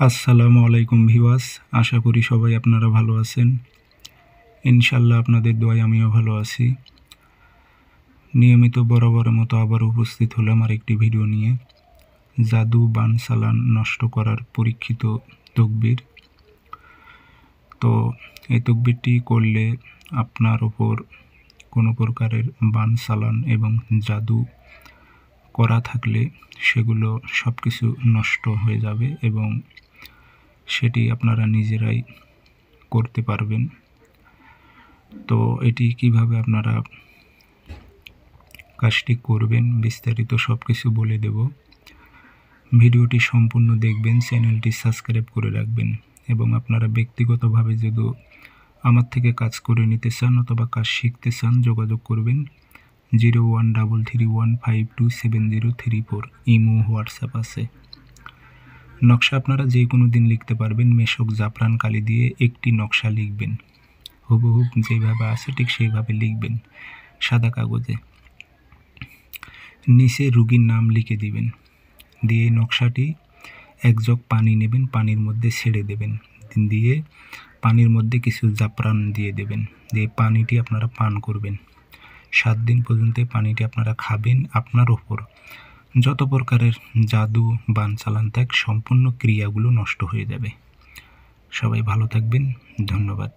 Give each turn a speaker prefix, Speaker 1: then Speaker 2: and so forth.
Speaker 1: আসসালামু আলাইকুম ভিউয়ার্স, আশা করি সবাই আপনারা ভালো আছেন। ইনশাল্লাহ আপনাদের দোয়ায় আমিও ভালো আছি। নিয়মিত বরাবরের মতো আবার উপস্থিত হলাম আরেকটি ভিডিও নিয়ে। জাদু বান চালান নষ্ট করার পরীক্ষিত তকবির। তো এই তকবিরটি করলে আপনার ওপর কোনো প্রকারের বান চালান এবং জাদু করা থাকলে সেগুলো সব কিছু নষ্ট হয়ে যাবে এবং সেটি আপনারা নিজেরাই করতে পারবেন। তো এটি কিভাবে আপনারা কাজটি করবেন বিস্তারিত সব কিছু বলে দেব। ভিডিওটি সম্পূর্ণ দেখবেন, চ্যানেলটি সাবস্ক্রাইব করে রাখবেন এবং আপনারা ব্যক্তিগতভাবে যদি আমার থেকে কাজ করে নিতে চান অথবা কাজ শিখতে চান যোগাযোগ করবেন 0133152703 ইমো হোয়াটসঅ্যাপ আছে। নকশা আপনারা যে কোনো দিন লিখতে পারবেন। মেশক জাফরান কালি দিয়ে একটি নকশা লিখবেন, হুবহুব যেভাবে আছে ঠিক সেইভাবে লিখবেন সাদা কাগজে। নিচে রুগীর নাম লিখে দিবেন, দিয়ে নকশাটি এক জগ পানি নেবেন, পানির মধ্যে ছেড়ে দেবেন, দিয়ে পানির মধ্যে কিছু জাফরান দিয়ে দেবেন, দিয়ে পানিটি আপনারা পান করবেন। 7 দিন পর্যন্ত পানিটি আপনারা খাবেন। আপনার ওপর যত প্রকারের জাদু বান চালান থাক সম্পূর্ণ ক্রিয়াগুলো নষ্ট হয়ে যাবে। সবাই ভালো থাকবেন, ধন্যবাদ।